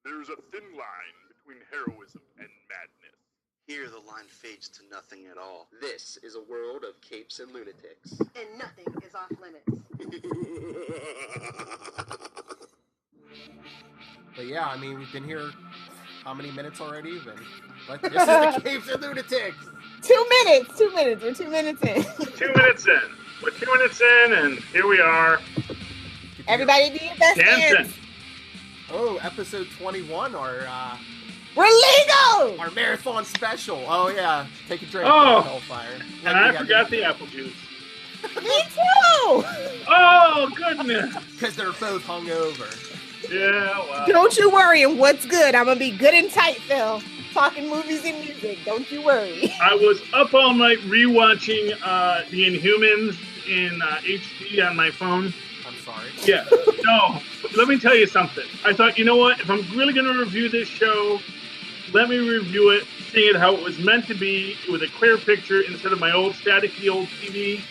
There's a thin line between heroism and madness. Here the line fades to nothing at all. This is a world of capes and lunatics. And nothing is off limits. But yeah, I mean, we've been here how many minutes already? But this is the Capes and Lunatics. 2 minutes. 2 minutes. We're 2 minutes in. 2 minutes in. We're 2 minutes in, and here we are. Everybody do your best dancing. dance. Oh, episode 21, We're legal! our marathon special. Oh, yeah. Take a drink. Oh. Hellfire. And I forgot the apple juice. Me too! Oh, goodness. Because they're both hungover. Yeah, well. Don't you worry. And what's good? I'm going to be good and tight, Phil. Talking movies and music. Don't you worry. I was up all night rewatching The Inhumans in HD on my phone. I'm sorry. Yeah. No, let me tell you something. I thought, you know what? If I'm really going to review this show, let me review it, seeing it how it was meant to be, with a clear picture instead of my old staticky old TV.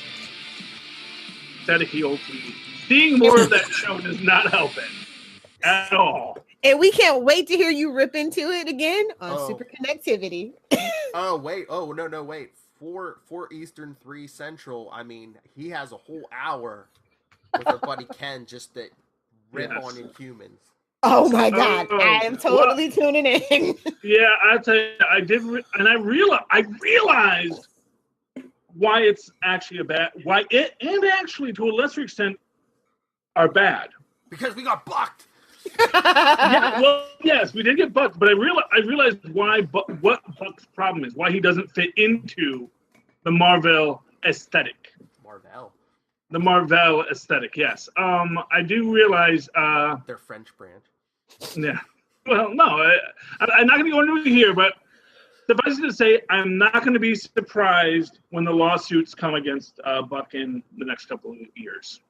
Staticky old TV. Seeing more of that show does not help it at all. And we can't wait to hear you rip into it again on Oh. Super Connectivity. Oh, wait. Oh, no, wait. 4 Eastern, 3 Central. I mean, he has a whole hour with our buddy Ken just to rip Yes. on Inhumans. Oh my God. Oh, I am totally tuning in. Yeah, I tell you, I did, and I realized why it's actually why it, and actually to a lesser extent, are bad. Because we got bucked. Yeah, well, yes, we did get Buck, but I realized why what Buck's problem is, why he doesn't fit into the Marvel aesthetic. The Marvel aesthetic, yes. I do realize. Their French branch. Yeah. Well, no, I'm not going to go into it here, but suffice it to say, I'm not going to be surprised when the lawsuits come against Buck in the next couple of years.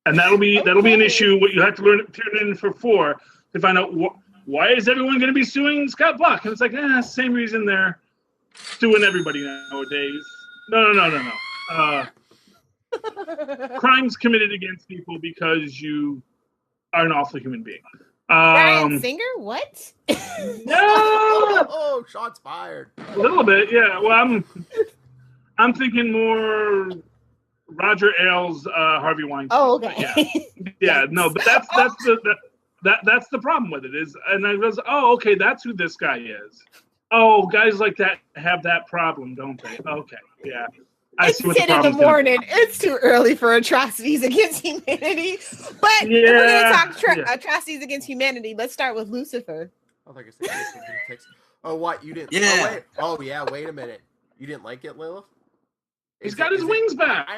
And that'll be an issue. What you have to tune in for 4 to find out why is everyone going to be suing Scott Buck? And it's like, same reason they're suing everybody nowadays. No. Crimes committed against people because you are an awful human being. Bryan Singer? What? No! Oh, shots fired. A little bit, yeah. Well, I'm thinking more Roger Ailes, Harvey Weinstein. Oh, okay. Yeah, no, but that's the problem with it is, and I was, okay, that's who this guy is. Oh, guys like that have that problem, don't they? Okay, yeah. It's 10 in the morning. It's too early for atrocities against humanity. But if we're going to talk atrocities against humanity, let's start with Lucifer. I think I said Oh, what? You didn't? Yeah. Oh, yeah. Wait a minute. You didn't like it, Lilith? He's got his wings back.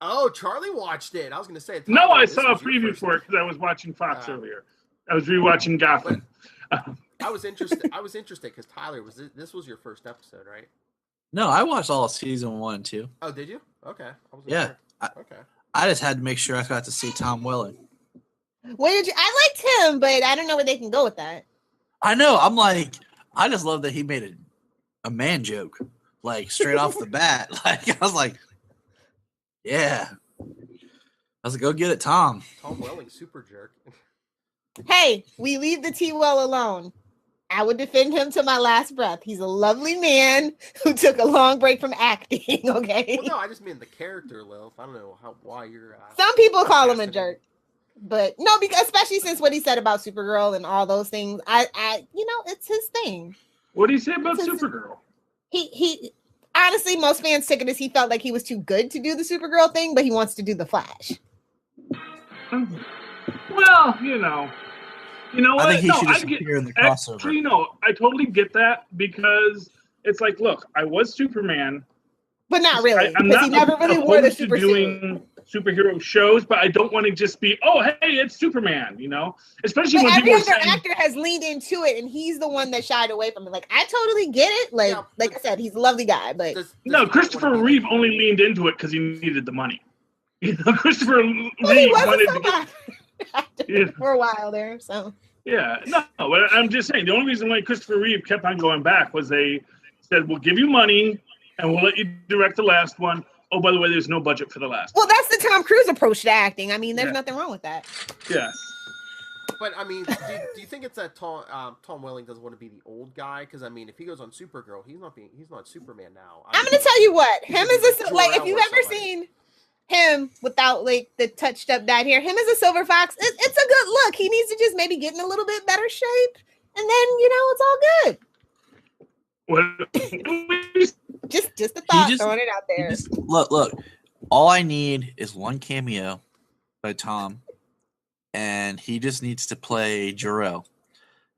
Oh, Charlie watched it. I was going to say. No, I saw a preview for it because I was watching Fox earlier. I was rewatching Gotham. I was interested. Because Tyler, this was your first episode, right? No, I watched all of season 1 and 2. Oh, did you? Okay. Yeah. Okay. I just had to make sure I got to see Tom Welling. I liked him, but I don't know where they can go with that. I know. I'm like, I just love that he made a man joke, like straight off the bat. Like I was like, yeah. I was like, go get it, Tom. Tom Welling, super jerk. Hey, we leave the T-Well alone. I would defend him to my last breath. He's a lovely man who took a long break from acting, okay? Well, no, I just mean the character, Lilith. I don't know why you're... Some people call him a jerk. But, no, because especially since what he said about Supergirl and all those things, it's his thing. What do you say about Supergirl? He honestly, most fans took it as he felt like he was too good to do the Supergirl thing, but he wants to do the Flash. Well, you know what? I think he should disappear in the crossover. Actually, no, I totally get that because it's like, look, I was Superman, but not really. I'm because not he never really wore the opposed to super doing superhero shows, but I don't want to just be, hey, it's Superman, Especially when every people other actor has leaned into it, and he's the one that shied away from it. Like, I totally get it. Like I said, he's a lovely guy, but no, Christopher Reeve only leaned into it because he needed the money. Christopher Reeve wanted to get for a while there, so. Yeah, no, but I'm just saying the only reason why Christopher Reeve kept on going back was they said, we'll give you money and we'll let you direct the last one. Oh, by the way, there's no budget for the last one. Well, that's the Tom Cruise approach to acting. I mean, there's nothing wrong with that. Yes. But I mean, do you think it's that Tom Welling doesn't want to be the old guy? Because I mean, if he goes on Supergirl, he's not Superman now. I'm gonna tell you what, him could is be a like if Jor-El you've or ever somebody. seen him without like the touched up dyed hair, him as a silver fox, it's a good look. He needs to just maybe get in a little bit better shape, and then it's all good. Just a thought, throwing it out there. Look. All I need is one cameo by Tom, and he just needs to play Jor-El.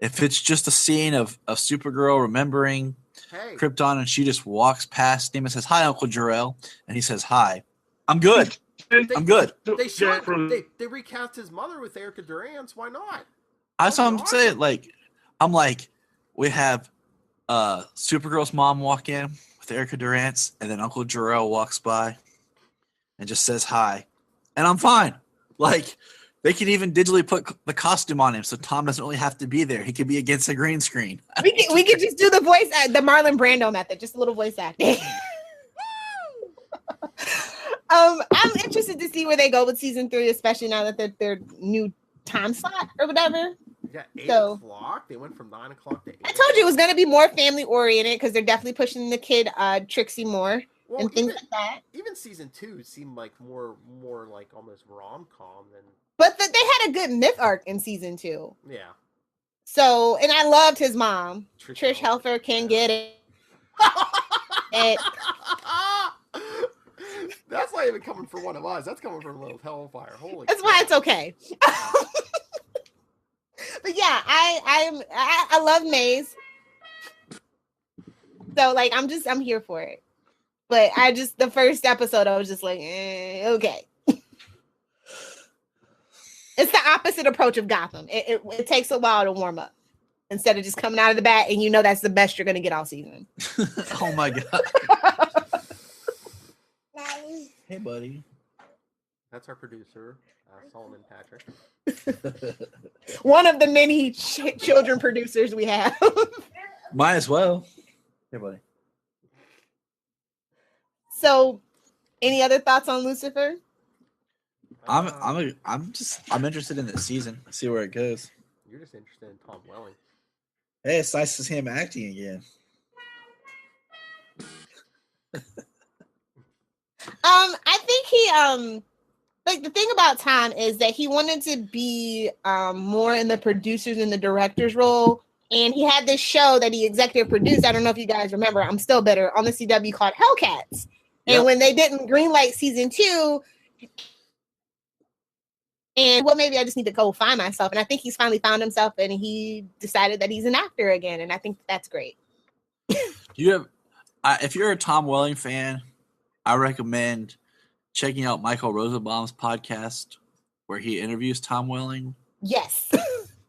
If it's just a scene of Supergirl remembering Krypton, and she just walks past him and says, "Hi, Uncle Jor-El," and he says, "Hi," I'm good. I'm good. They recast his mother with Erica Durance. Why not? That's what I'm saying. We have Supergirl's mom walk in with Erica Durance, and then Uncle Jor-El walks by and just says hi, and I'm fine. Like, they could even digitally put the costume on him, so Tom doesn't really have to be there. He could be against a green screen. We could just do the voice, the Marlon Brando method, just a little voice acting. I'm interested to see where they go with season 3, especially now that their new time slot or whatever. Yeah, 8 So- o'clock. They went from 9 o'clock to 8. I told you it was going to be more family oriented because they're definitely pushing the kid Trixie more and things like that. Even season 2 seemed like more like almost rom-com than. But they had a good myth arc in season 2. Yeah. So, and I loved his mom. Trish Helfer. Helfer can get it. That's not even coming from one of us. That's coming from Little Hellfire. Holy. That's why it's okay. But yeah, I love Maze. So like I'm here for it. But the first episode I was just like, okay. It's the opposite approach of Gotham. It takes a while to warm up. Instead of just coming out of the bat and that's the best you're gonna get all season. Oh my god. Hey buddy. That's our producer, Solomon Patrick. One of the many children producers we have. Might as well. Hey buddy. So, any other thoughts on Lucifer? I'm interested in this season. See where it goes. You're just interested in Tom Welling. Hey, it's nice to see him acting again. I think he like the thing about Tom is that he wanted to be more in the producers and the directors role, and he had this show that he executive produced. I don't know if you guys remember. I'm Still Bitter on the CW called Hellcats. And when they didn't greenlight season 2, and maybe I just need to go find myself. And I think he's finally found himself, and he decided that he's an actor again. And I think that's great. If you're a Tom Welling fan, I recommend checking out Michael Rosenbaum's podcast where he interviews Tom Welling. Yes.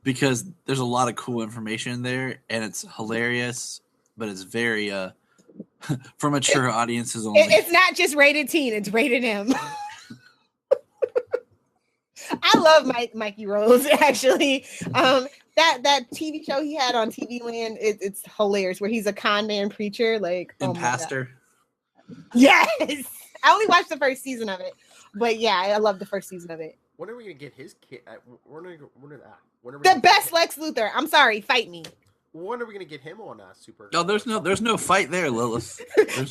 Because there's a lot of cool information there, and it's hilarious, but it's very for mature audiences only. It's not just rated teen, it's rated M. I love Mikey Rose, actually. That TV show he had on TV Land, it's hilarious, where he's a con man preacher. Like, and pastor. Yes! I only watched the first season of it. But yeah, I love the first season of it. When are we going to get his kid? The best Lex Luthor. I'm sorry, fight me. When are we going to get him on Super? No, there's no fight there, Lilith.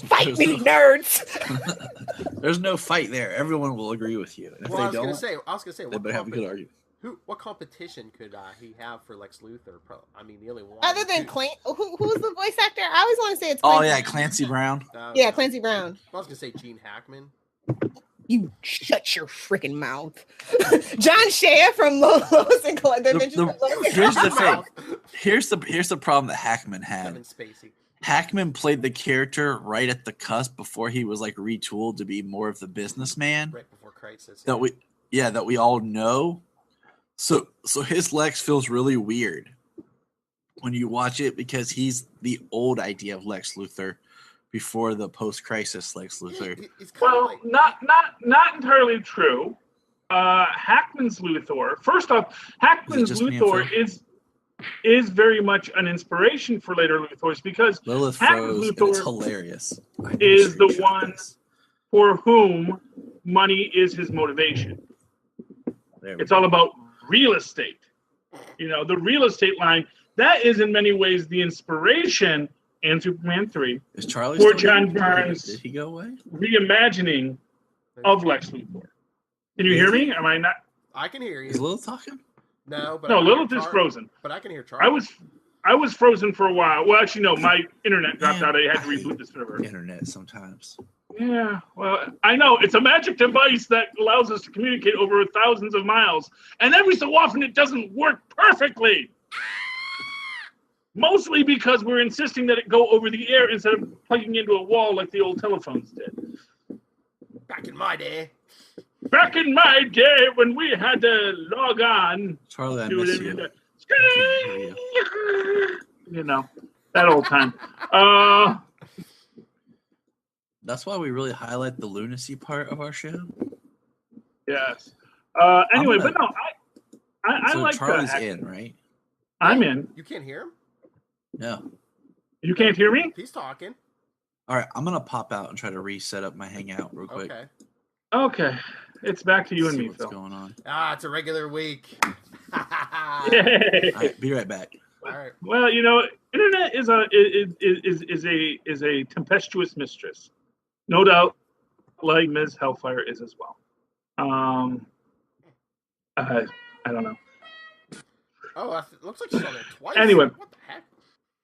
Fight me, nerds. There's no fight there. Everyone will agree with you. And if I they don't, was going to say, they better have a good argument. What competition could he have for Lex Luthor? I mean, the only one. Other than Clancy, who's the voice actor? I always want to say it's Clancy. Oh yeah, Clancy Brown. Yeah, Clancy Brown. I was going to say Gene Hackman. You shut your freaking mouth. John Shea from Lois and Clark. Here's the thing. Here's the problem that Hackman had. Kevin Spacey. Hackman played the character right at the cusp before he was like retooled to be more of the businessman. Right before Crisis. That we all know. So his Lex feels really weird when you watch it because he's the old idea of Lex Luthor before the post-crisis Lex Luthor. Well, not entirely true. Hackman's Luthor. First off, Hackman's Luthor is very much an inspiration for later Luthors because Lilith Hackman's froze, Luthor it's hilarious. is the one for whom money is his motivation. It's all about real estate. You know, the real estate line, that is in many ways the inspiration in Superman 3 Is Charlie for still John there? Barnes' Did he go away? reimagining of Lex Luthor. Can you hear me? Am I not? I can hear Is you. Lil talking? No, but No, I can hear Lilith is Char- frozen. But I can hear Charlie. I was frozen for a while. Well, actually, no, my internet dropped Man, out. I had to I hate reboot the server. Internet sometimes. Yeah, well, I know it's a magic device that allows us to communicate over thousands of miles, and every so often it doesn't work perfectly. Mostly because we're insisting that it go over the air instead of plugging into a wall like the old telephones did. Back in my day. Back in my day when we had to log on, Charlie, I do miss it you. in the I can't you know, that old time. That's why we really highlight the lunacy part of our show. Yes. Anyway, gonna- but no, I So like Charlie's that. in, right? I'm in. You can't hear him? No. You can't hear me? He's talking. All right, I'm gonna pop out and try to reset up my hangout real quick. Okay. Okay. It's back to you and See me, what's Phil. going on. Ah, it's a regular week. Yay. All right, be right back. All right. Well, you know, internet is a tempestuous mistress, no doubt, like Ms. Hellfire is as well. I don't know. Oh, looks like she's on there twice. Anyway. What the heck?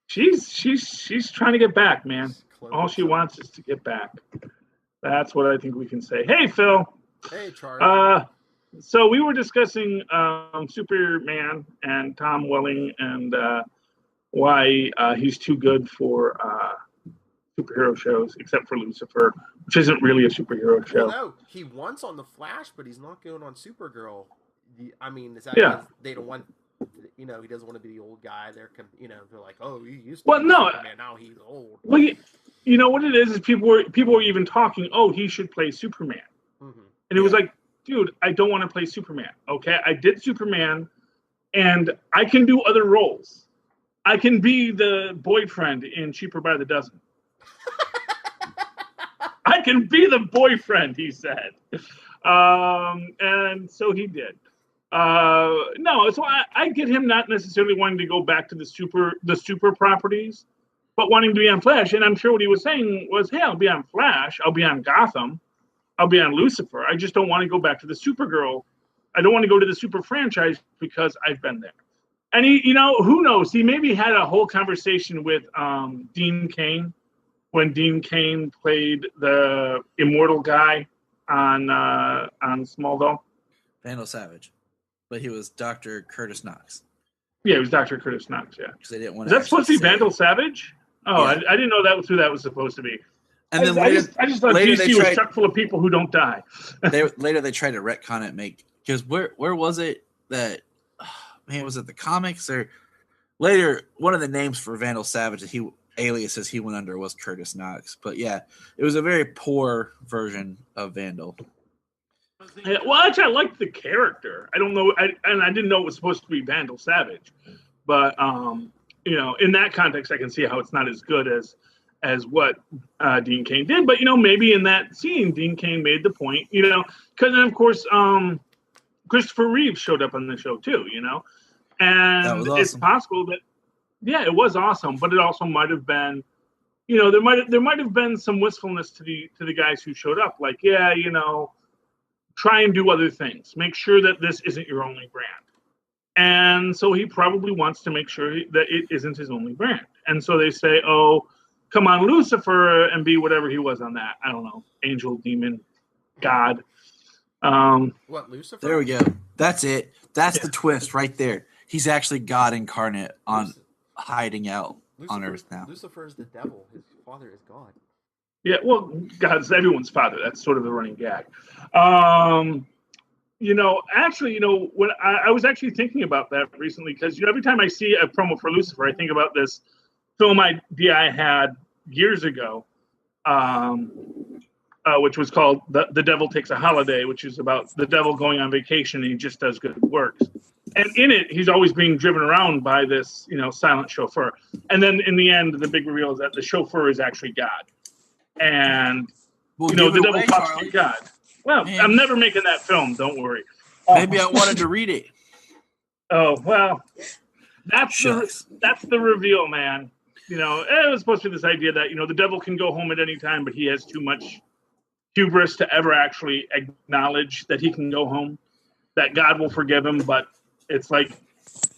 She's trying to get back, man. Close All she this up. wants is to get back. That's what I think we can say. Hey, Phil. Hey, Charlie. So we were discussing Superman and Tom Welling and why he's too good for superhero shows, except for Lucifer, which isn't really a superhero show. Well, no, he wants on the Flash, but he's not going on Supergirl. I mean, is that Yeah. because they don't want? You know, he doesn't want to be the old guy. They're like, oh, he used to. Well, be no. Superman, now he's old. Well, you know what it is people were even talking. Oh, he should play Superman, Mm-hmm. and it was like, dude, I don't want to play Superman. Okay, I did Superman, and I can do other roles. I can be the boyfriend in Cheaper by the Dozen. I can be the boyfriend, he said. And so he did. No, so I get him not necessarily wanting to go back to the super properties, but wanting to be on Flash. And I'm sure what he was saying was, hey, I'll be on Flash. I'll be on Gotham. I'll be on Lucifer. I just don't want to go back to the Supergirl. I don't want to go to the Super franchise because I've been there. And he, you know, who knows? He maybe had a whole conversation with Dean Cain when Dean Cain played the immortal guy on Smallville. Vandal Savage, but he was Dr. Curtis Knox. Yeah, it was Dr. Curtis Knox. Yeah, Because they didn't want is that supposed to be say- Vandal Savage? Oh, Yeah. I didn't know that was who that was supposed to be. And then I just thought later DC they was tried- stuck full of people who don't die. later they tried to retcon it, because where was it that man, was it the comics or later one of the names for Vandal Savage that aliases he went under was Curtis Knox. But yeah, it was a very poor version of Vandal. Yeah, well, actually, I liked the character. I don't know, and I didn't know it was supposed to be Vandal Savage, but you know, in that context, I can see how it's not as good as what Dean Cain did. But you know, maybe in that scene, Dean Cain made the point. You know, because then of course, Christopher Reeve showed up on the show too. You know, and That was it's awesome. possible that it was awesome, but it also might have been. You know, there might have been some wistfulness to the guys who showed up. Like, yeah, you know, try and do other things. Make sure that this isn't your only brand. And so he probably wants to make sure that it isn't his only brand. And so they say, oh, come on, Lucifer, and be whatever he was on that. I don't know, angel, demon, God. What, Lucifer? There we go. That's it. That's the twist right there. He's actually God incarnate on hiding out on Earth now. Lucifer is the devil. His father is God. Yeah, well, God's everyone's father. That's sort of the running gag. You know, actually, you know, when I was actually thinking about that recently, because, you know, every time I see a promo for Lucifer, I think about this film idea I had years ago, which was called The Devil Takes a Holiday, which is about the devil going on vacation and he just does good works. And in it, he's always being driven around by this, you know, silent chauffeur. And then in the end, the big reveal is that the chauffeur is actually God. And, Well, you know, give the it devil away, talks Charlie. to God. Well, Man. I'm never making that film. Don't worry. Maybe I wanted to read it. Oh well, that's Shucks. the reveal, man. You know, it was supposed to be this idea that the devil can go home at any time, but he has too much hubris to ever actually acknowledge that he can go home. That God will forgive him, but it's like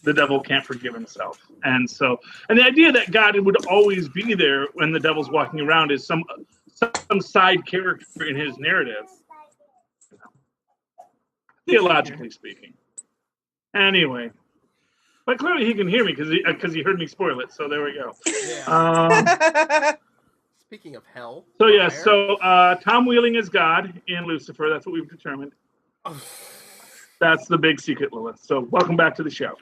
the devil can't forgive himself. And the idea that God would always be there when the devil's walking around is some side character in his narrative, theologically speaking. Anyway, but clearly he can hear me because he heard me spoil it. So there we go. Yeah. Speaking of hell. So yeah, Tom Wheeling is God in Lucifer. That's what we've determined. That's the big secret, Lilith. So welcome back to the show.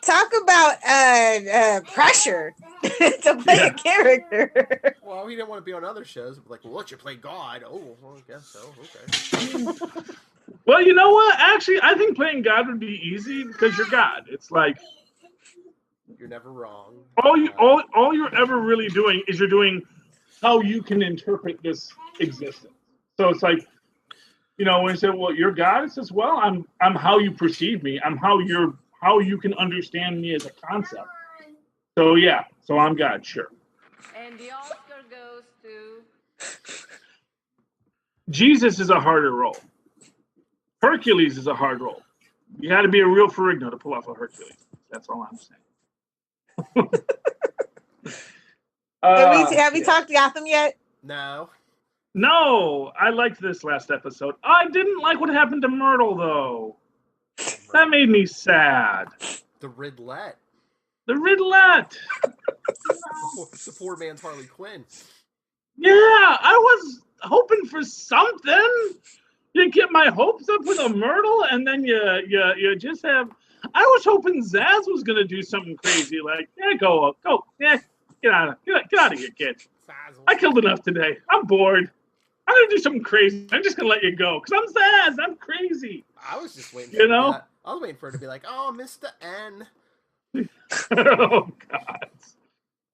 Talk about pressure to play a character. Well, he didn't want to be on other shows. Like, well, let you play God. Oh, well, I guess so. Okay. Well, you know what? Actually, I think playing God would be easy because you're God. It's like you're never wrong. All you're ever really doing is you're doing how you can interpret this existence. So it's like, when you say, "Well, you're God," it says, "Well, I'm how you perceive me. I'm how you can understand me as a concept." So yeah, so I'm God, sure. And the Oscar goes to Jesus is a harder role. Hercules is a hard role. You got to be a real Ferrigno to pull off a Hercules. That's all I'm saying. Have we talked Gotham yet? No. No, I liked this last episode. I didn't like what happened to Myrtle, though. That made me sad. The Ridlette. The Ridlette. The poor man's Harley Quinn. Yeah, I was hoping for something. You get my hopes up with a Myrtle, and then you just have. I was hoping Zaz was gonna do something crazy, like go, get out of here, kid. I killed enough today. I'm bored. I'm gonna do something crazy. I'm just gonna let you go because I'm Zaz. I'm crazy. I was just waiting. I was waiting for her to be like, "Oh, Mr. N." Oh God.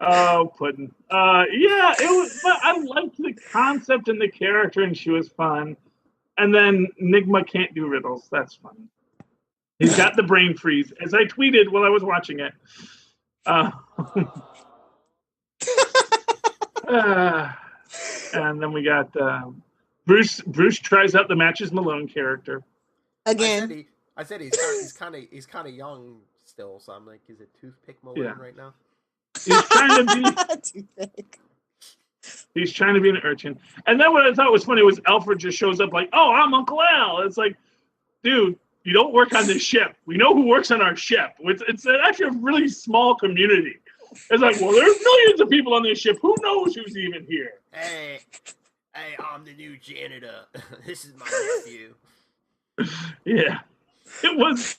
Oh, Puddin'. Yeah, it was. But I liked the concept and the character, and she was fun. And then Nigma can't do riddles. That's funny. He's got the brain freeze, as I tweeted while I was watching it. And then we got Bruce. Bruce tries out the Matches Malone character again. I said he's kind of young still, so I'm like, is it Toothpick Malone right now? He's trying to be. Toothpick. He's trying to be an urchin. And then what I thought was funny was Alfred just shows up like, "Oh, I'm Uncle Al." It's like, dude, you don't work on this ship. We know who works on our ship. It's actually a really small community. It's like, well, there's millions of people on this ship. Who knows who's even here? Hey, I'm the new janitor. This is my nephew. Yeah, it was.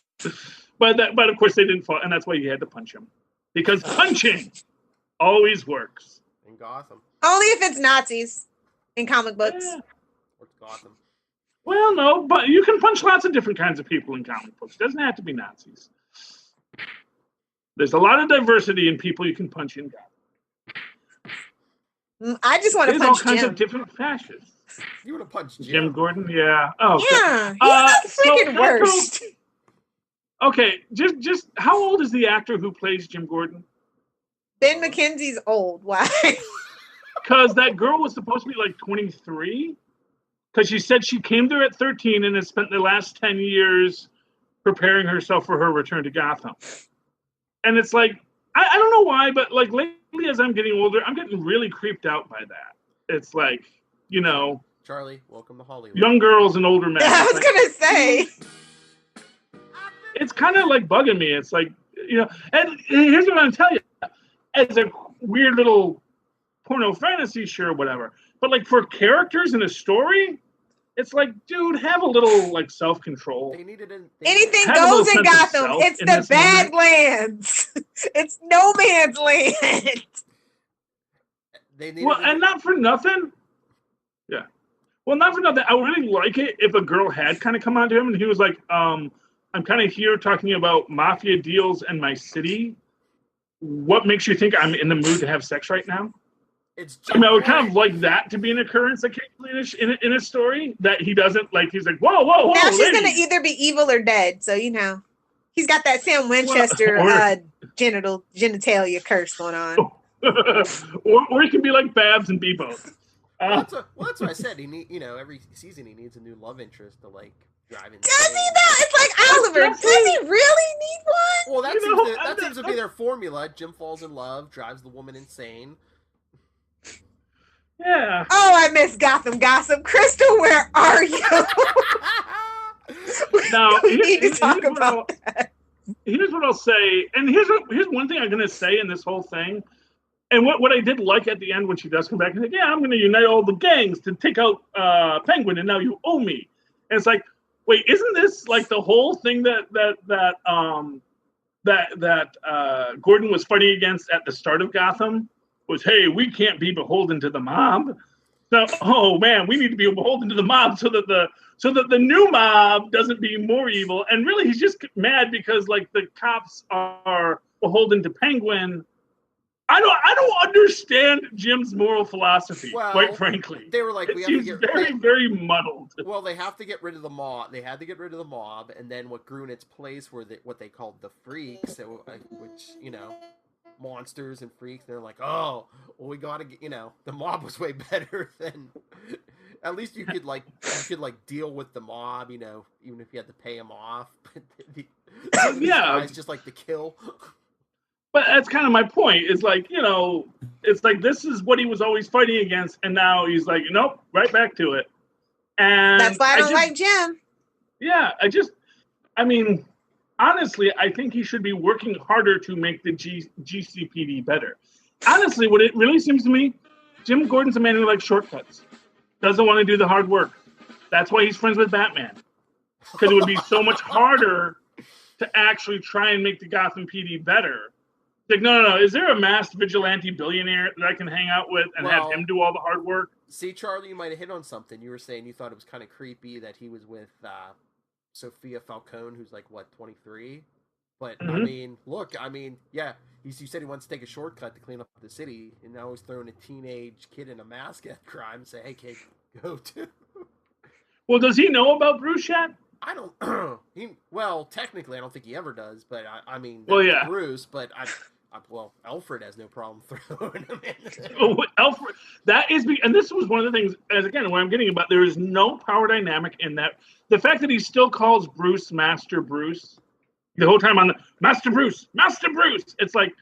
But of course they didn't fall, and that's why you had to punch him. Because punching always works. In Gotham. Only if it's Nazis in comic books. Yeah. Or Gotham. Well, no, but you can punch lots of different kinds of people in comic books. It doesn't have to be Nazis. There's a lot of diversity in people you can punch in Gotham. I just want to punch all kinds Jim. of different fascists. You want to punch Jim Gordon? Yeah. Oh, yeah. He's the freaking worst. Okay, just how old is the actor who plays Jim Gordon? Ben McKenzie's old. Why? Because that girl was supposed to be like 23. Because she said she came there at 13 and has spent the last 10 years preparing herself for her return to Gotham. And it's like, I don't know why, but like lately as I'm getting older, I'm getting really creeped out by that. It's like, Charlie, welcome to Hollywood. Young girls and older men. I was going to say. It's kind of like bugging me. It's like, and here's what I'm going to tell you. As a weird little porno fantasy, sure, whatever. But like for characters in a story, it's like, dude, have a little like self-control. Anything goes in Gotham. It's the Badlands. It's no man's land. And not for nothing. Yeah. Well, not for nothing. I would really like it if a girl had kind of come on to him and he was like, I'm kind of here talking about mafia deals and my city. What makes you think I'm in the mood to have sex right now? I would kind of like that to be an occurrence occasionally in a story that he doesn't like. He's like, whoa. Now she's going to either be evil or dead, so He's got that Sam Winchester genitalia curse going on. or he can be like Babs and be both. That's what I said. He every season he needs a new love interest to like drive in. Does he though? It's like Oliver. Does he really need one? Well, that seems to be their formula. Jim falls in love, drives the woman insane. Yeah. Oh, I miss Gotham Gossip. Crystal, where are you? Now, we need to talk about that. Here's what I'll say, and here's one thing I'm going to say in this whole thing. And what I did like at the end when she does come back and say, yeah, I'm going to unite all the gangs to take out Penguin, and now you owe me. And it's like, wait, isn't this like the whole thing that Gordon was fighting against at the start of Gotham? Was, hey, we can't be beholden to the mob. So, oh man, we need to be beholden to the mob so that the new mob doesn't be more evil. And really, he's just mad because like the cops are beholden to Penguin. I don't understand Jim's moral philosophy, quite frankly. They were like, we have seems to get very muddled. Well, they have to get rid of the mob. They had to get rid of the mob, and then what grew in its place were what they called the freaks, which monsters and freaks. They're like, oh, well, we gotta get, the mob was way better than. At least you could deal with the mob, even if you had to pay them off. But these guys just like to kill. But that's kind of my point. It's like, it's like this is what he was always fighting against, and now he's like, nope, right back to it. And that's why I don't like Jim. Yeah, honestly, I think he should be working harder to make the GCPD better. Honestly, what it really seems to me, Jim Gordon's a man who likes shortcuts. Doesn't want to do the hard work. That's why he's friends with Batman. Because it would be so much harder to actually try and make the Gotham PD better. Like, no. Is there a masked vigilante billionaire that I can hang out with and have him do all the hard work? See, Charlie, you might have hit on something. You were saying you thought it was kind of creepy that he was with Sophia Falcone, who's like, 23? But, mm-hmm. Yeah, you said he wants to take a shortcut to clean up the city, and now he's throwing a teenage kid in a mask at crime and say, hey, kid, go to. Well, does he know about Bruce yet? I don't. Technically, I don't think he ever does. But Bruce. But Alfred has no problem throwing him in. Alfred. And this was one of the things. As again, what I'm getting about, there is no power dynamic in that. The fact that he still calls Bruce Master Bruce the whole time on the Master Bruce. It's like,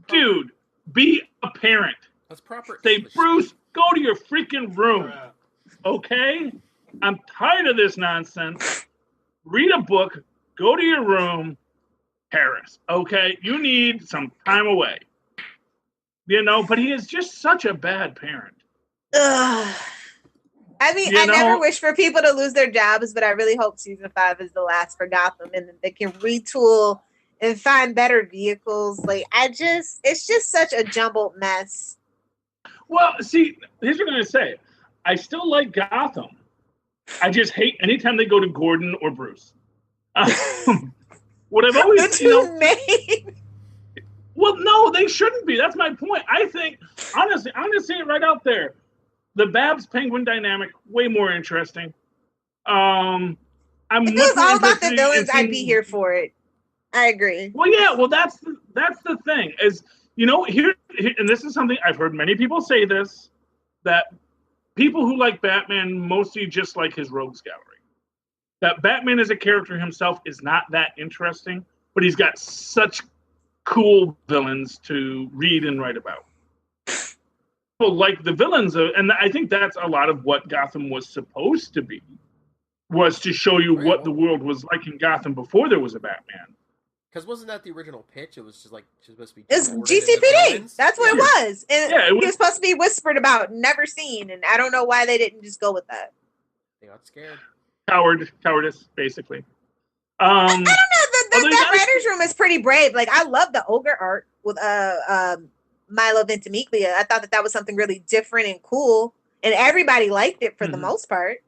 dude, be a parent. That's proper. Say, English. Bruce, go to your freaking room. Okay. I'm tired of this nonsense. Read a book. Go to your room. Harris. Okay? You need some time away. But he is just such a bad parent. I never wish for people to lose their jobs, but I really hope season 5 is the last for Gotham and that they can retool and find better vehicles. It's just such a jumbled mess. Well, see, here's what I'm going to say. I still like Gotham. I just hate anytime they go to Gordon or Bruce. What I've always, well, no, they shouldn't be. That's my point. I think, honestly, I'm going to say it right out there. The Babs Penguin dynamic, way more interesting. If it was all about the villains, I'd be here for it. I agree. Well, yeah, that's the thing. Is, here, and this is something I've heard many people say this, that people who like Batman mostly just like his rogues gallery. That Batman as a character himself is not that interesting, but he's got such cool villains to read and write about. People like the villains, and I think that's a lot of what Gotham was supposed to be, was to show you what the world was like in Gotham before there was a Batman. Because wasn't that the original pitch? It was just supposed to be. It's GCPD. That's what it was. And it was supposed to be whispered about, never seen, and I don't know why they didn't just go with that. They got scared. Cowardice, basically. I don't know. That writer's room is pretty brave. Like, I love the ogre art with Milo Ventimiglia. I thought that was something really different and cool, and everybody liked it for the most part.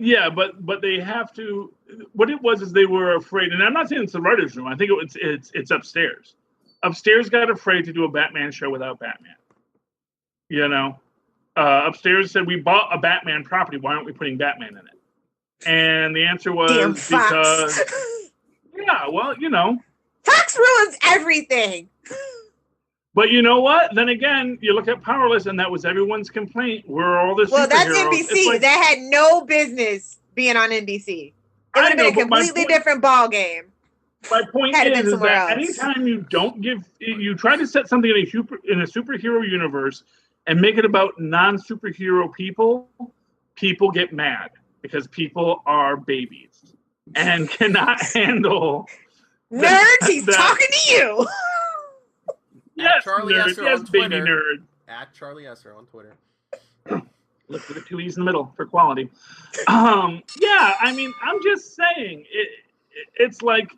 Yeah, but they have to. What it was is they were afraid, and I'm not saying it's the writers' room. I think it's upstairs. Upstairs got afraid to do a Batman show without Batman. Upstairs said, we bought a Batman property. Why aren't we putting Batman in it? And the answer was because Yeah, well, you know. Fox ruins everything. But you know what? Then again, you look at Powerless, and that was everyone's complaint. We're all the Well, that's superheroes. NBC. It's like, That had no business being on NBC. It would I have know, been a but my completely point- different ball game. My point Had it been is somewhere that else. anytime you don't you try to set something in a superhero universe and make it about non-superhero people, people get mad because people are babies and cannot handle. Nerds, he's talking to you. Yes, Charlie nerd. Esser Yes, on baby Twitter. nerd. At Charlie Esser on Twitter. Look for the 2 E's in the middle for quality. Yeah, I mean, I'm just saying, it's like,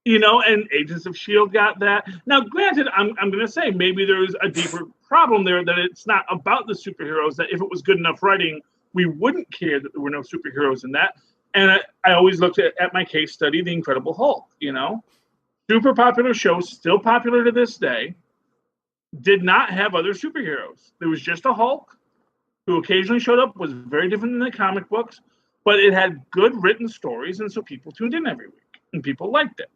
you know, and Agents of S.H.I.E.L.D. got that. Now, granted, I'm going to say maybe there's a deeper problem there, that it's not about the superheroes, that if it was good enough writing, we wouldn't care that there were no superheroes in that. And I always looked at my case study, The Incredible Hulk, you know. Super popular show, still popular to this day, did not have other superheroes. There was just a Hulk who occasionally showed up, was very different than the comic books, but it had good written stories, and so people tuned in every week, and people liked it.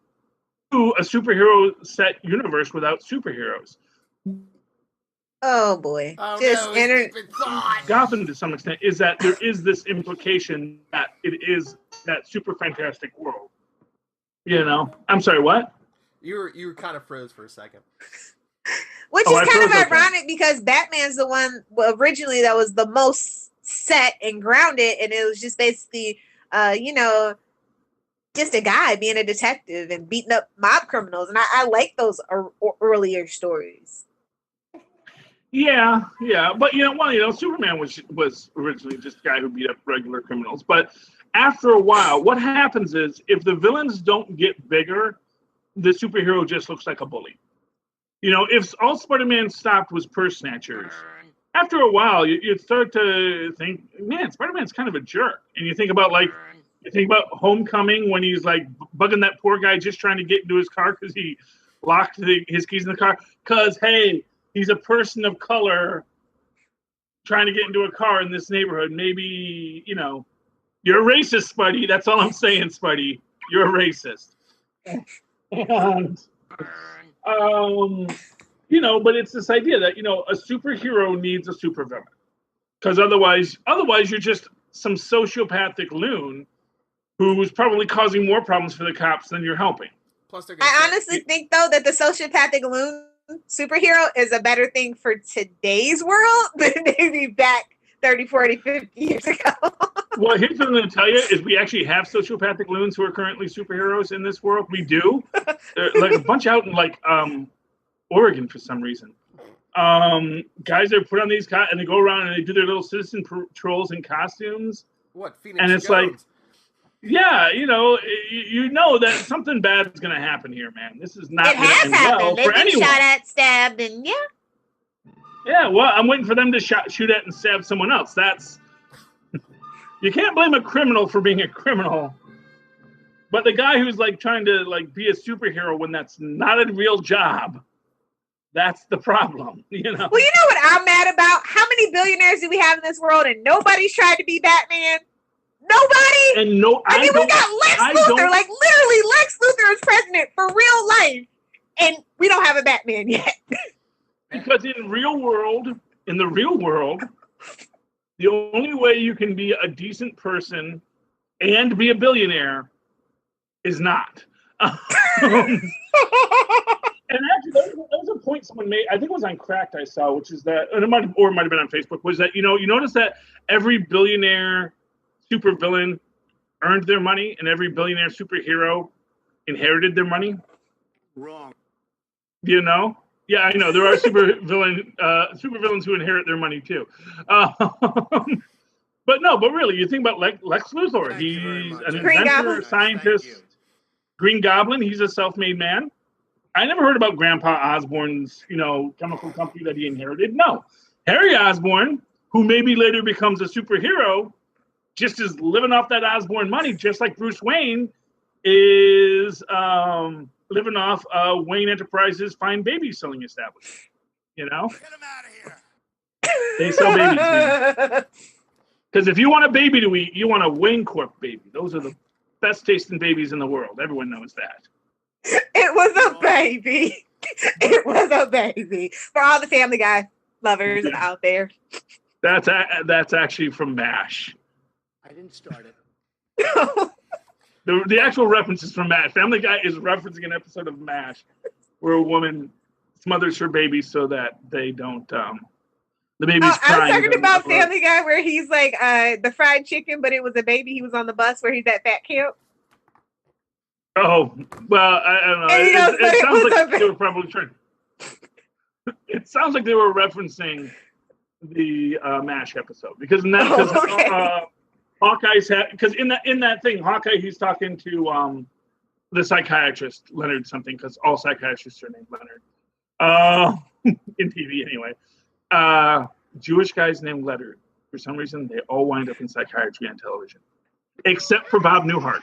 To a superhero set universe without superheroes. Oh boy. Oh, Just no, enter. stupid thought. Gotham, to some extent, is that there is this implication that it is that super fantastic world. You know? I'm sorry, what? You were kind of froze for a second. Which Oh, is I kind of froze, okay. ironic because Batman's the one originally that was the most set and grounded, and it was just basically, you know, just a guy being a detective and beating up mob criminals, and I like those earlier stories. Yeah, but Superman was originally just a guy who beat up regular criminals. But after a while, what happens is if the villains don't get bigger, the superhero just looks like a bully. You know, if all Spider-Man stopped was purse snatchers, after a while you start to think, man, Spider-Man's kind of a jerk. And you think about Homecoming when he's like bugging that poor guy just trying to get into his car because he locked his keys in the car. Because hey, he's a person of color trying to get into a car in this neighborhood. Maybe, you know, you're a racist, Spuddy. That's all I'm saying, Spuddy. You're a racist. And, you know, but it's this idea that, you know, a superhero needs a supervillain. Because otherwise you're just some sociopathic loon who's probably causing more problems for the cops than you're helping. Plus, I honestly think, though, that the sociopathic loon superhero is a better thing for today's world than maybe back 30, 40, 50 years ago. Well, here's what I'm going to tell you is we actually have sociopathic loons who are currently superheroes in this world. We do. They're like a bunch out in like Oregon for some reason. Guys are put on these and they go around and they do their little citizen patrols in costumes. What, Phoenix and it's Jones? Like, yeah, you know that something bad is going to happen here, man. This is not going to end well They've for been anyone. shot at, stabbed, and yeah. Yeah, well, I'm waiting for them to shoot at and stab someone else. That's you can't blame a criminal for being a criminal. But the guy who's like trying to like be a superhero when that's not a real job, that's the problem, you know. Well, you know what I'm mad about? How many billionaires do we have in this world and nobody's tried to be Batman? Nobody? And no, I mean, we got Lex Luthor. Like, literally, Lex Luthor is president for real life. And we don't have a Batman yet. Because in the real world, the only way you can be a decent person and be a billionaire is not. And actually, that was a point someone made. I think it was on Cracked I saw, which is that, and it might have been on Facebook. Was that you notice that every billionaire supervillain earned their money, and every billionaire superhero inherited their money. Wrong. You know? Yeah, I know there are supervillains who inherit their money too. But really, you think about Lex Luthor. He's an inventor, scientist. Green Goblin. He's a self-made man. I never heard about Grandpa Osborn's, chemical company that he inherited. No, Harry Osborn, who maybe later becomes a superhero, just is living off that Osborn money, just like Bruce Wayne is living off Wayne Enterprises' fine baby selling establishment. Get him out of here. They sell babies, man. Because if you want a baby to eat, you want a Wayne Corp baby. Those are the best tasting babies in the world. Everyone knows that. It was a baby. It was a baby. For all the Family Guy lovers out there. That's actually from MASH. I didn't start it. The actual reference is from MASH. Family Guy is referencing an episode of MASH where a woman smothers her baby so that they don't. The baby's crying. I was talking about Family Guy where he's like the fried chicken, but it was a baby. He was on the bus where he's at fat camp. Oh well, I don't know. It sounds like they were probably trying. It sounds like they were referencing the MASH episode because in that Hawkeye's because in that thing Hawkeye he's talking to the psychiatrist Leonard something because all psychiatrists are named Leonard in TV anyway. Jewish guys named Leonard for some reason they all wind up in psychiatry on television except for Bob Newhart.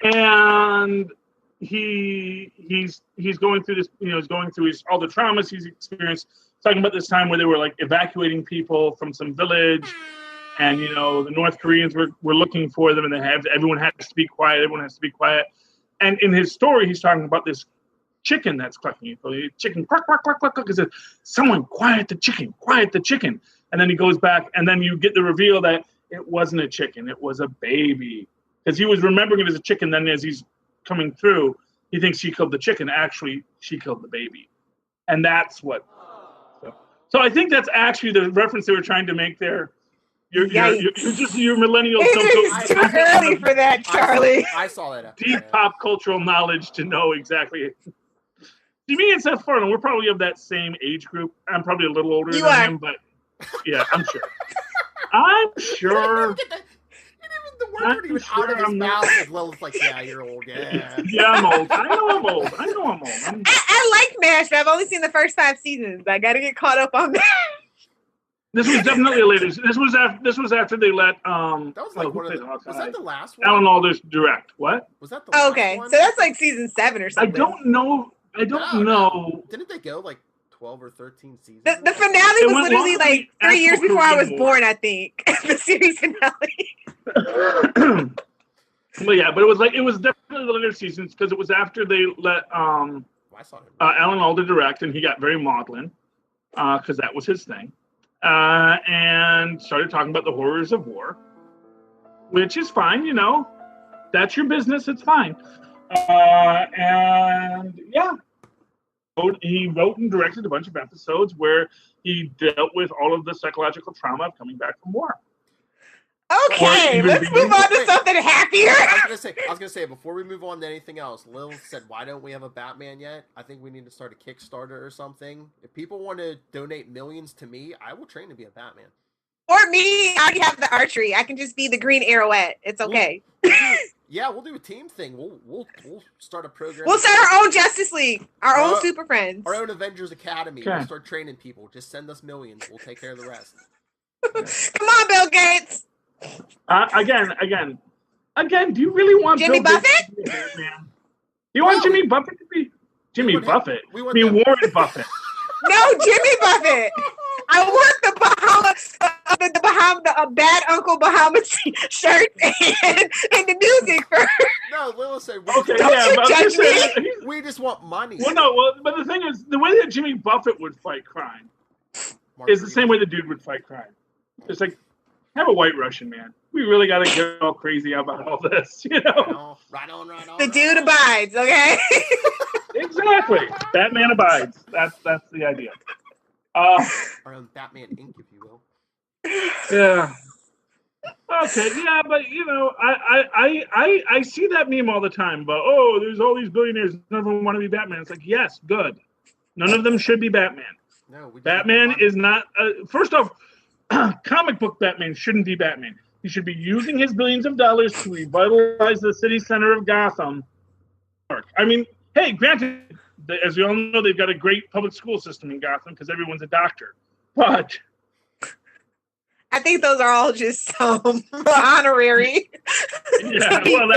And he's going through this, he's going through all the traumas he's experienced. Talking about this time where they were like evacuating people from some village, and the North Koreans were looking for them, and everyone has to be quiet. Everyone has to be quiet. And in his story, he's talking about this chicken that's clucking. The chicken quack quack quack quack quack. He says, "Someone quiet the chicken, quiet the chicken." And then he goes back, and then you get the reveal that it wasn't a chicken, it was a baby. Because he was remembering it as a chicken, then as he's coming through, he thinks she killed the chicken. Actually, she killed the baby. And that's what... So I think that's actually the reference they were trying to make there. You're millennials. It's too early for that, Charlie. I saw that. Deep pop cultural knowledge to know exactly. To me, it's that fun. And we're probably of that same age group. I'm probably a little older than him, but yeah, I'm sure. I'm sure. The words weren't even out of his mouth as well as like, yeah, you're old, yeah. Yeah, I'm old. I know I'm old. I like MASH, but I've only seen the first 5 seasons. I got to get caught up on MASH. This was definitely a later. This was after they let That was like was that the last one? Alan Alda's direct. What? Was that the last one? So that's like season 7 or something. I don't know. No. Didn't they go like 12 or 13 seasons? The finale was literally like 3 years before I was born, I think. The series finale. But it was definitely the later seasons because it was after they let Alan Alda direct, and he got very maudlin because that was his thing, and started talking about the horrors of war, which is fine, that's your business, it's fine, and yeah. He wrote and directed a bunch of episodes where he dealt with all of the psychological trauma of coming back from war. Okay, let's move on to something happier. I was gonna say before we move on to anything else, Lil said, "Why don't we have a Batman yet?" I think we need to start a Kickstarter or something. If people want to donate millions to me, I will train to be a Batman. Or me, I already have the archery. I can just be the Green Arrowette. It's okay. We'll do a team thing. We'll start a program. We'll start our own Justice League, our own Super Friends, our own Avengers Academy. Okay. We'll start training people. Just send us millions. We'll take care of the rest. Come on, Bill Gates. Again. Do you really want Jimmy Bill Buffett? Gates to be Batman? You want Jimmy Buffett to be Jimmy Buffett? Warren Buffett. No, Jimmy Buffett. I want the bad Uncle Bahama shirt and the music for. No, Lila said. We just want money. But the thing is, the way that Jimmy Buffett would fight crime is the same way the dude would fight crime. It's like, have a White Russian, man. We really got to get all crazy about all this, Right on. The dude abides, okay? Exactly. Batman abides. That's the idea. Our own Batman Inc., if you will. Yeah. Okay. Yeah, but I see that meme all the time about there's all these billionaires, none of them want to be Batman. It's like, yes, good. None of them should be Batman. No, Batman is not. First off, comic book Batman shouldn't be Batman. He should be using his billions of dollars to revitalize the city center of Gotham. I mean, hey, granted, as we all know, they've got a great public school system in Gotham because everyone's a doctor. But I think those are all just honorary. Yeah, well,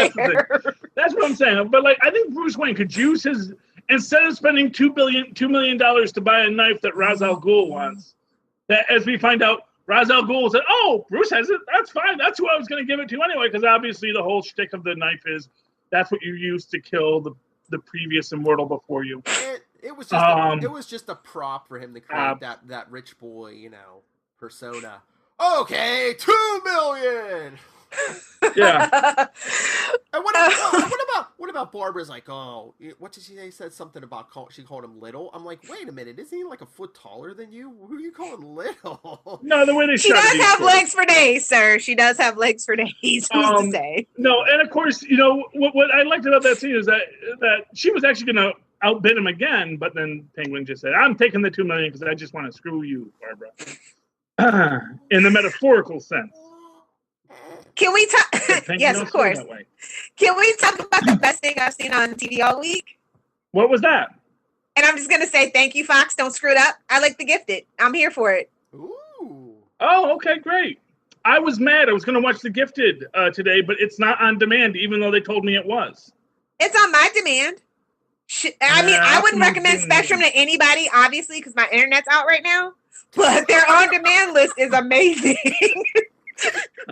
that's what I'm saying. But I think Bruce Wayne could use his, instead of spending $2 million to buy a knife that Ra's al Ghul wants. That, as we find out, Ra's al Ghul said, "Oh, Bruce has it. That's fine. That's who I was going to give it to anyway." Because obviously the whole shtick of the knife is that's what you use to kill the previous immortal before you. It was just it was just a prop for him to create that rich boy, persona. Okay, 2 million. Yeah. And what about Barbara's like, oh, what did she say? Said something about she called him little. I'm like, wait a minute, isn't he like a foot taller than you? Who are you calling little? No, the way they She does have legs for days, sir. She does have legs for days. Who's to say? No, and of course, what I liked about that scene is that she was actually going to outbid him again, but then Penguin just said, "I'm taking the 2 million because I just want to screw you, Barbara," in the metaphorical sense. Can we talk? Yes, of course. Can we talk about the best thing I've seen on TV all week? What was that? And I'm just going to say thank you, Fox. Don't screw it up. I like The Gifted. I'm here for it. Ooh. Oh, okay, great. I was mad. I was going to watch The Gifted today, but it's not on demand, even though they told me it was. It's on my demand. I wouldn't recommend Spectrum to anybody, obviously, because my internet's out right now. But their on-demand list is amazing.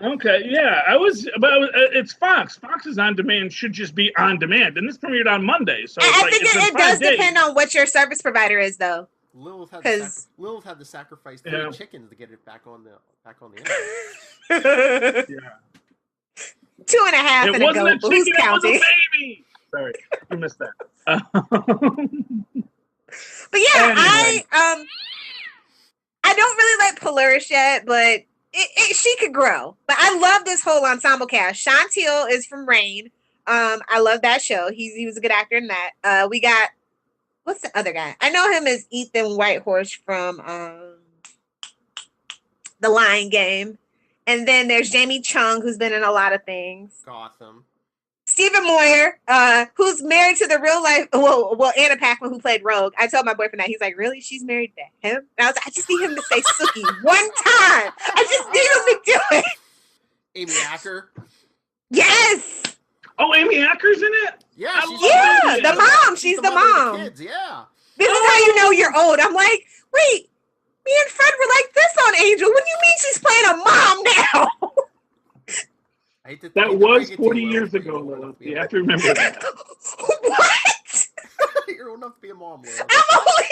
Okay, yeah, it's Fox. Fox's on demand should just be on demand, and this premiered on Monday. So I think it does depend on what your service provider is, though. Lilith had to sacrifice 3 chickens to get it back on the internet. Yeah. 2.5 and a goat. Who's counting? It was a baby. Sorry, you missed that. But yeah, anyway. I don't really like Polaris yet, but she could grow. But I love this whole ensemble cast. Sean Teal is from Rain. I love that show. He was a good actor in that. We got, what's the other guy? I know him as Ethan Whitehorse from The Lion Game. And then there's Jamie Chung, who's been in a lot of things. Gotham. Stephen Moyer, who's married to the real life, well, Anna Paquin, who played Rogue. I told my boyfriend that. He's like, really? She's married to him? And I was like, I just need him to say Sookie one time. I just need him to do it. Amy Acker. Yes. Oh, Amy Acker's in it? Yeah, the mom. She's the mom. Kids, yeah. This is how you know you're old. I'm like, wait, me and Fred were like this on Angel. What do you mean she's playing a mom now? That was 40 years ago, Lilith. You have to remember that. What? You're old enough to be a mom, Lilith. I'm only...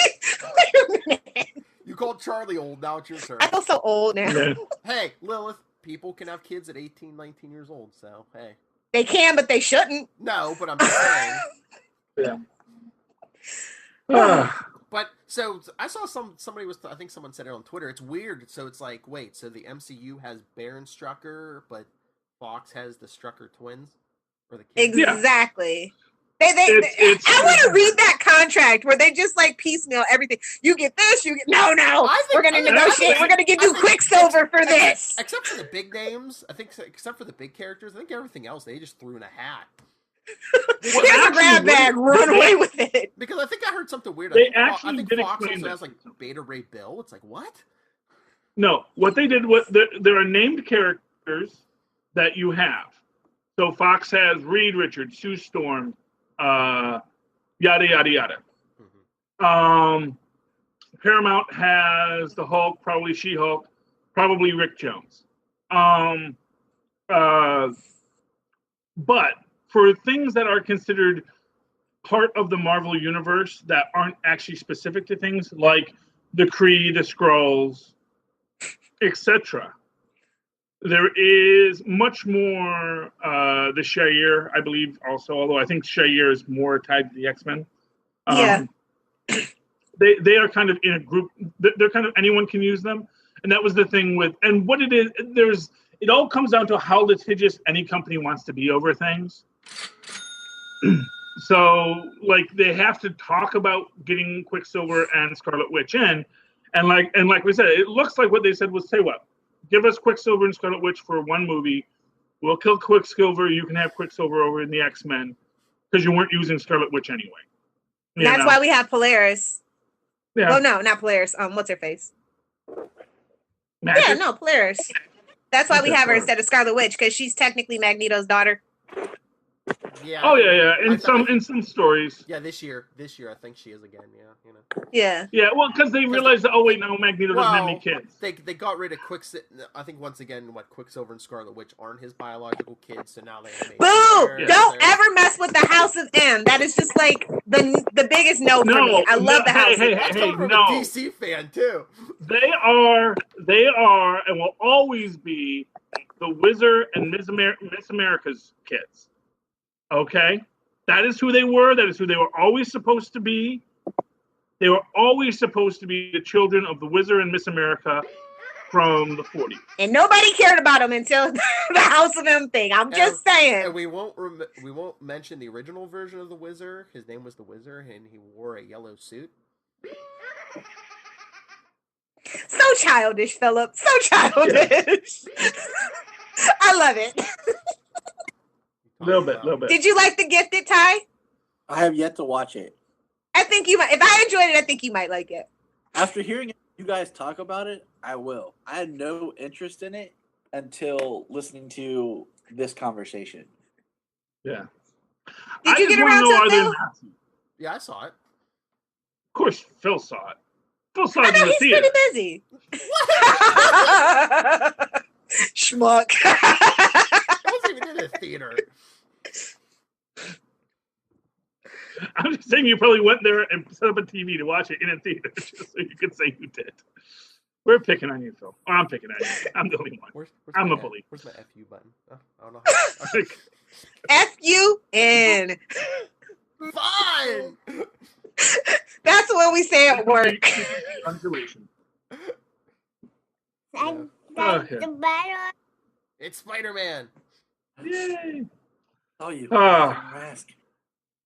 Wait a minute. You called Charlie old. Now it's your turn. I feel so old now. Yeah. Hey, Lilith, people can have kids at 18, 19 years old, so hey. They can, but they shouldn't. No, but I'm just saying. Yeah. But so I saw somebody was, I think someone said it on Twitter. It's weird. So it's like, wait, so the MCU has Baron Strucker, but Fox has the Strucker twins for the kids. Exactly. They I want to read that contract where they just like piecemeal everything. You get this, you get no. We're gonna negotiate. We're gonna give you Quicksilver for this. Except for the big names, I think. Except for the big characters, I think everything else they just threw in a hat. Here's a grab bag. Run away with it. Because I think I heard something weird. I think Fox also has like Beta Ray Bill. It's like what? No, what they did was there are named characters that you have. So Fox has Reed Richards, Sue Storm, yada yada yada. Mm-hmm. Paramount has the Hulk, probably She-Hulk, probably Rick Jones. But for things that are considered part of the Marvel universe that aren't actually specific to things like the Kree, the Skrulls, etc., there is much more the Shire, I believe, also, although I think Shire is more tied to the X-Men. They are kind of in a group. They're kind of, anyone can use them. And that was the thing with, and what it is, it all comes down to how litigious any company wants to be over things. So, like, they have to talk about getting Quicksilver and Scarlet Witch in. And like we said, it looks like what they said was, say what? Give us Quicksilver and Scarlet Witch for one movie. We'll kill Quicksilver. You can have Quicksilver over in the X-Men because you weren't using Scarlet Witch anyway. That's why we have Polaris. Yeah. Well, no, not Polaris. What's her face? Magic? Yeah, no, Polaris. That's why we have her instead of Scarlet Witch, because she's technically Magneto's daughter. Yeah. Oh yeah. I In thought- some stories. Yeah, this year I think she is again. Yeah, you know. Yeah. Yeah, well, because they realized that. Oh wait, no, Magneto doesn't have any kids. They got rid of I think once again, Quicksilver and Scarlet Witch aren't his biological kids, so now they have made Boo! theirs. Don't ever mess with the House of M. That is just like the biggest no for me. I love the House of M. That's coming from no. a DC fan too. They are, and will always be the Wizard and Miss America's kids. Okay, that is who they were. That is who they were always supposed to be. They were always supposed to be the children of the Wizard and Miss America from the 40s. And nobody cared about them until the House of M thing. I'm just saying. And we won't mention the original version of the Wizard. His name was the Wizard, and he wore a yellow suit. So childish, Philip. So childish. I love it. A little bit. Did you like The Gifted, Ty? I have yet to watch it. I think you might. If I enjoyed it, I think you might like it. After hearing you guys talk about it, I will. I had no interest in it until listening to this conversation. Yeah. Did you get around to it, Phil? Yeah, I saw it. Of course, Phil saw it. Phil saw I it know in the he's theater. pretty busy. Schmuck. I wasn't even in a theater. I'm just saying you probably went there and set up a TV to watch it in a theater just so you could say you did. We're picking on you, Phil. Or I'm picking on you. I'm the only one. I'm a bully. Where's my FU button? Oh, I don't know how. F-U-N. Fine! That's what we say at work. Undulation. It's Spider-Man. Yay! Oh, you mask.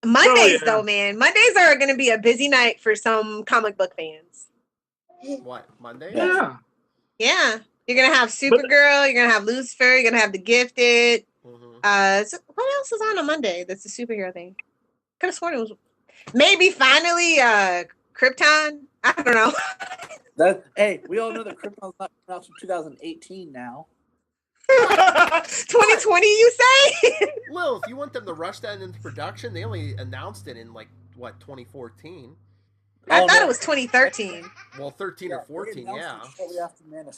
Mondays, though, man. Mondays are going to be a busy night for some comic book fans. What, Monday? Yeah. Yeah. You're going to have Supergirl. You're going to have Lucifer. You're going to have The Gifted. So what else is on Monday that's a superhero thing? Could have sworn it was maybe finally Krypton. I don't know. Hey, we all know that Krypton's not coming out from 2018 now. 2020, you say? Lil, if you want them to rush that into production, they only announced it in 2014. I thought it was 2013. Well, 13 or 14, yeah.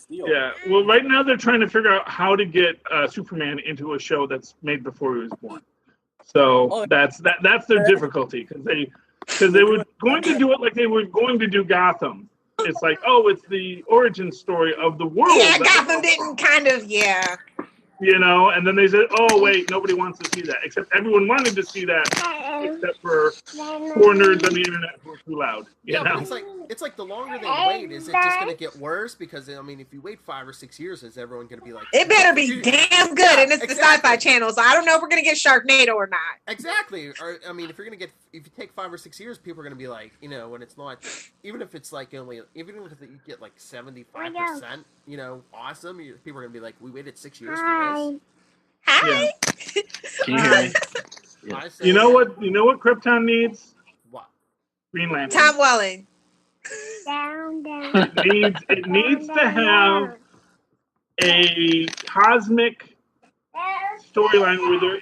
Yeah. Well, right now they're trying to figure out how to get Superman into a show that's made before he was born. So that's their difficulty because they were going to do it like they were going to do Gotham. It's like, it's the origin story of the world. Yeah, Gotham didn't kind of, yeah. You know, and then they said, wait, nobody wants to see that. Except everyone wanted to see that, except for poor nerds on the internet who are too loud. You know? But it's like the longer they wait, is it just going to get worse? Because, I mean, if you wait 5 or 6 years, is everyone going to be like... It better be damn good, and it's the Sci-Fi Channel, so I don't know if we're going to get Sharknado or not. Exactly. Or, I mean, if you take 5 or 6 years, people are going to be like, when it's not... Even if it's like even if you get like 75%, awesome, people are going to be like, we waited 6 years for this. Hi. Yeah. Can you hear me? Yeah. You know what Krypton needs? What? Green Lantern. Tom Welling. It needs to have a cosmic storyline where there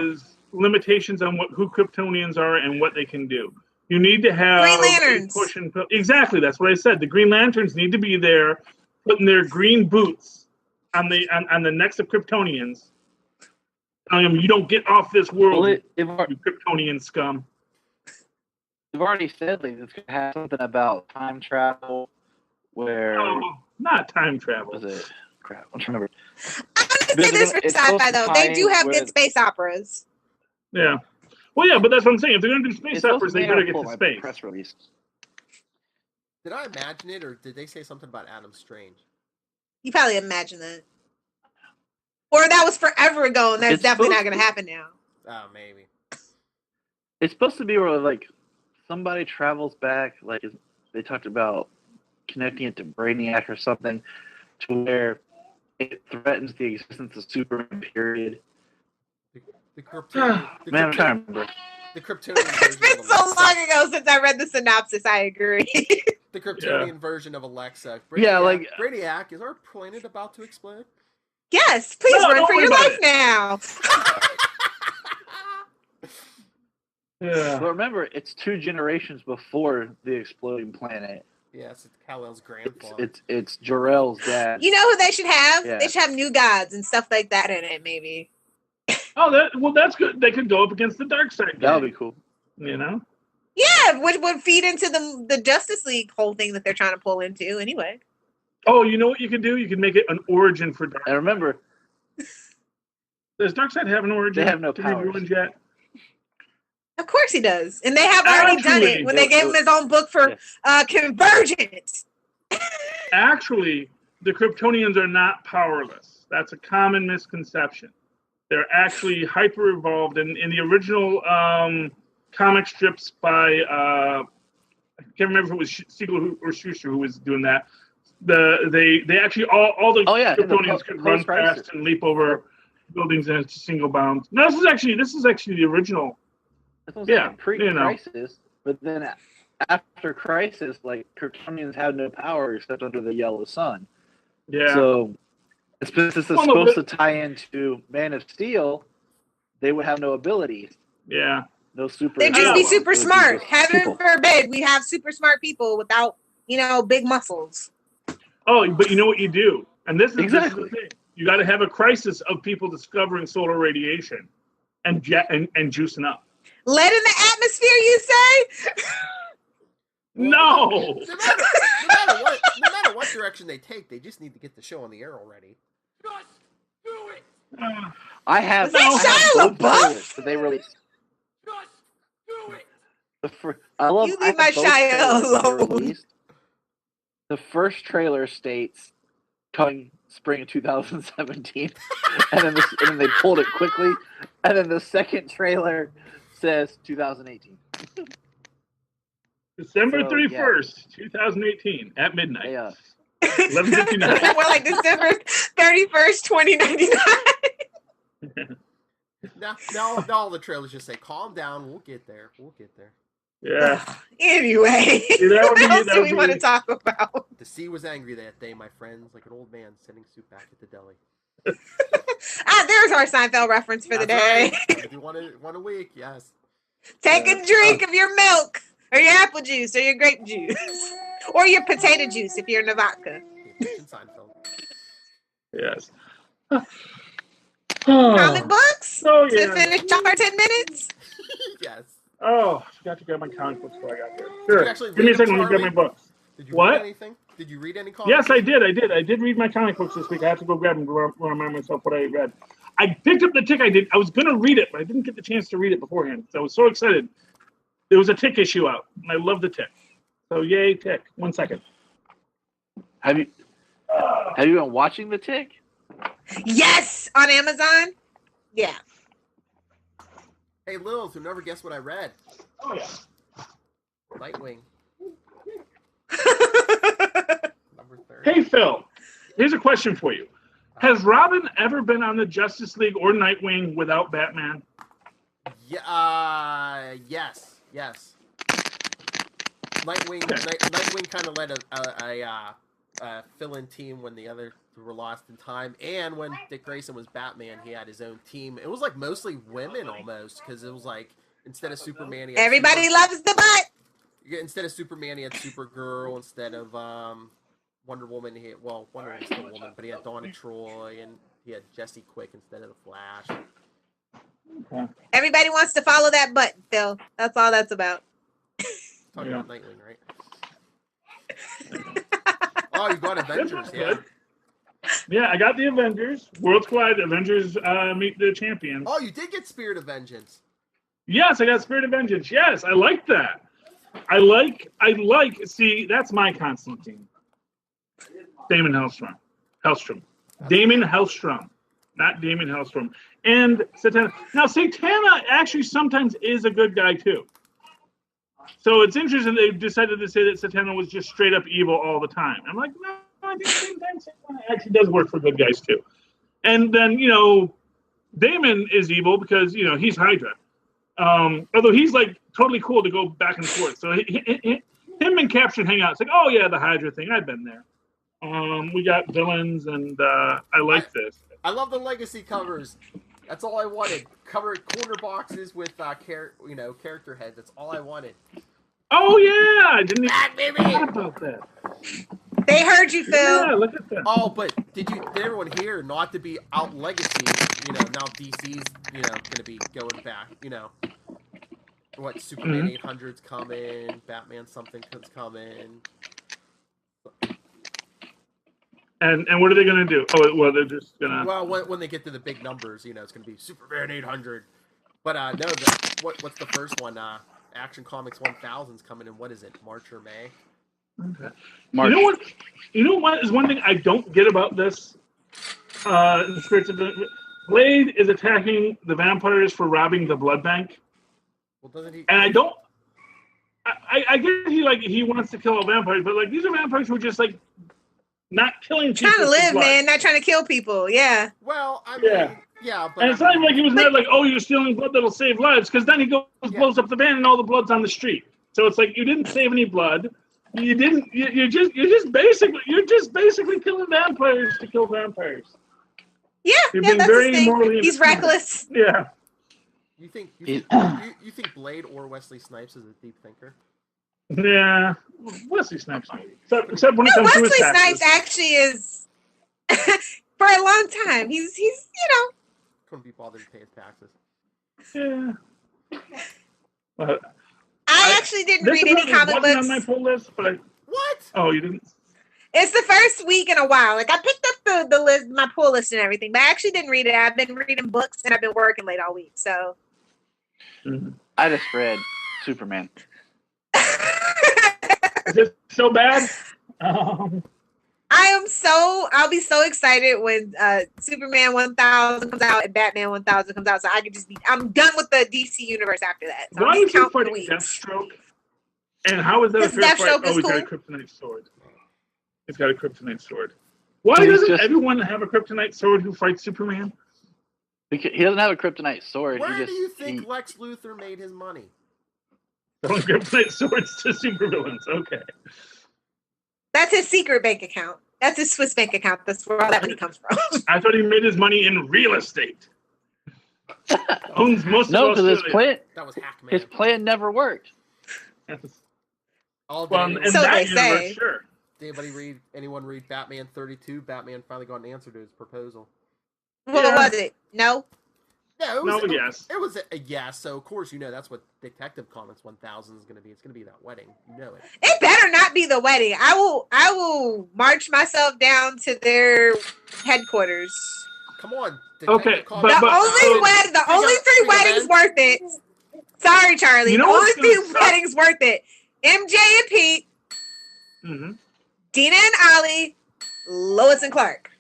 is limitations on who Kryptonians are and what they can do. You need to have Green Lanterns. Exactly, that's what I said. The Green Lanterns need to be there, putting their green boots on the necks of Kryptonians, telling them, "You don't get off this world, you Kryptonian scum." They've already said it's going to have something about time travel, where not time travel. Was it? Crap, I'm trying to remember. I'm going to say this for sci-fi though. They do have good space operas. Yeah. Well, yeah, but that's what I'm saying. If they're going to do space operas, they better get to space. Press release. Did I imagine it, or did they say something about Adam Strange? You probably imagine that. Or that was forever ago, and that's definitely not going to happen now. Oh, maybe. It's supposed to be where, somebody travels back, they talked about connecting it to Brainiac or something, to where it threatens the existence of Superman, period. The Kryptonian. Man, I'm trying to remember. The Kryptonian version. It's been so long ago since I read the synopsis. I agree. The Kryptonian version of Alexa. Brainiac, is our planet about to explode? Yes, please run for your life now. Yeah. But remember, it's 2 generations before the exploding planet. Yes, it's Kal-El's grandfather. It's Jor-El's dad. You know who they should have? Yeah. They should have new gods and stuff like that in it, maybe. Oh, that's good. They could go up against the dark side. That would be cool. You know? Yeah, which would feed into the Justice League whole thing that they're trying to pull into anyway. Oh, you know what you can do? You can make it an origin for Dark. And remember, does Darkseid have an origin? they have no to be powers. ruined yet? Of course he does. And they have already done it when they gave him his own book for Convergence. Actually, the Kryptonians are not powerless. That's a common misconception. They're actually hyper evolved. And in the original comic strips by I can't remember if it was Siegel or Schuster who was doing that. They actually all the Kryptonians could run fast and leap over buildings in a single bound. No, this is actually the original. Yeah, pre-Crisis, but then after Crisis, like Kryptonians had no power except under the Yellow Sun. Yeah. So, since this is supposed to tie into Man of Steel, they would have no abilities. Yeah. No super. They'd just be super smart. Heaven forbid we have super smart people without, big muscles. Oh, but you know what you do, and this is the thing. You got to have a crisis of people discovering solar radiation, and juicing up. Lead in the atmosphere, you say? No. No matter what direction they take, they just need to get the show on the air already. Just do it. I have. Is that Shia LaBeouf? They released. Just do it. I love. You leave my Shia alone. The first trailer states coming spring of 2017, and then they pulled it quickly, and then the second trailer says 2018. December 31st, 2018, at midnight. Yeah. 11:59. More like December 31st, 2099. Now all the trailers just say, "Calm down, we'll get there. We'll get there." Yeah. Anyway, what else do we want to talk about? The sea was angry that day, my friends, like an old man sending soup back at the deli. There's our Seinfeld reference for the day. Right. One a week, yes. Take a drink of your milk, or your apple juice, or your grape juice, or your potato juice if you're in the vodka. Seinfeld. Yes. Comic books? Oh, yeah. To finish our 10 minutes? Yes. Oh, I forgot to grab my comic books before I got here. Sure. Give me a them, second. Let me grab my books. Did you What? read anything? Did you read any comics? Yes, I did. I did read my comic books this week. I have to go grab them to remind myself what I read. I picked up the Tick. I was going to read it, but I didn't get the chance to read it beforehand. So I was so excited. There was a Tick issue out, and I love the Tick. So yay, Tick. 1 second. Have you been watching the Tick? Yes, on Amazon. Yeah. Hey, Lils, who never guessed what I read? Oh yeah. Nightwing. Number 30. Hey Phil, here's a question for you. Has Robin ever been on the Justice League or Nightwing without Batman? Yeah. Yes. Nightwing kind of led a fill-in team when the other were lost in time, and when Dick Grayson was Batman, he had his own team. It was like mostly women almost, because it was like instead of Superman, he had Everybody loves the butt. Instead of Superman, he had Supergirl. Instead of Wonder Woman, Wonder Woman's still a woman, but he had Donna Troy, and he had Jesse Quick instead of the Flash. Okay. Everybody wants to follow that button, Phil. That's all that's about. Talking about Nightwing, right? Oh, you got Avengers, yeah. Yeah, I got the Avengers. Worldwide Avengers meet the champions. Oh, you did get Spirit of Vengeance. Yes, I got Spirit of Vengeance. Yes, I like that. I like. See, that's my Constantine. Damon Hellstrom. Damon Hellstrom, not Damon Hellstrom. And Satana. Now, Satana actually sometimes is a good guy too. So it's interesting they decided to say that Satana was just straight up evil all the time. I'm like, no, I think sometimes Satana actually does work for good guys too. And then, Damon is evil because, he's Hydra. Although he's like totally cool to go back and forth. So him and Caption hang out. It's like, oh yeah, the Hydra thing. I've been there. We got villains, and I like this. I love the legacy covers. That's all I wanted. Cover corner boxes with character heads. That's all I wanted. Oh yeah, I didn't Back, even baby! thought about that. They heard you, Phil. Yeah, look at that. Oh, but did everyone hear not to be out legacy? Now DC's gonna be going back. What Superman 800's coming, Batman something's coming. And what are they gonna do? Oh well, they're just gonna. Well, when they get to the big numbers, it's gonna be Superman 800. But no, what's the first one? Action Comics 1000's coming in. What is it? March or May? Okay. March. You know what is one thing I don't get about this? In the spirits of Blade is attacking the vampires for robbing the blood bank. Well, doesn't he? And I don't. I get he wants to kill all vampires, but these are vampires who are just not killing people. Trying to live, man, not trying to kill people. Yeah. Well, I mean, yeah, but and it's not even he was mad oh, you're stealing blood that'll save lives, because then he goes blows up the van and all the blood's on the street. So it's you didn't save any blood. You didn't. You're just basically killing vampires to kill vampires. Yeah, You're being very morally. He's reckless. Yeah. You think Blade or Wesley Snipes is a deep thinker? Yeah, Wesley Snipes. Except when it comes to his Wesley taxes. Snipes actually is for a long time. He's couldn't be bothered to pay his taxes. Yeah. I actually didn't read any comic books on my pull list, but What? Oh, you didn't? It's the first week in a while. I picked up the list, my pull list and everything, but I actually didn't read it. I've been reading books and I've been working late all week. So I just read Superman. Is it so bad? I'll be so excited when Superman 1000 comes out and Batman 1000 comes out. So I'm done with the DC universe after that. So Why I'm are you just counting the fighting weeks. Deathstroke? And how is that a fair fight? Deathstroke is He's got a cool. kryptonite sword. He's got a kryptonite sword. Why doesn't everyone have a kryptonite sword who fights Superman? He doesn't have a kryptonite sword. Where do you think Lex Luthor made his money? Selling kryptonite swords to supervillains. Okay. That's his secret bank account. That's his Swiss bank account. That's where all that money comes from. I thought he made his money in real estate. Owns most No, of because Australia. That was Hackman. his plan never worked. All Well, day. in So that they universe, say. sure. Did anyone read Batman 32? Batman finally got an answer to his proposal. What was it? No? Yeah, Yes. It was a yes. So of course that's what Detective Comics 1000 is going to be. It's going to be that wedding. You know it. It better not be the wedding. I will march myself down to their headquarters. Come on. Okay, Comics. The only three weddings worth it. Sorry, Charlie. You know the only what's gonna three suck? weddings worth it. MJ and Pete, Mm-hmm. Dina and Ollie, Lois and Clark.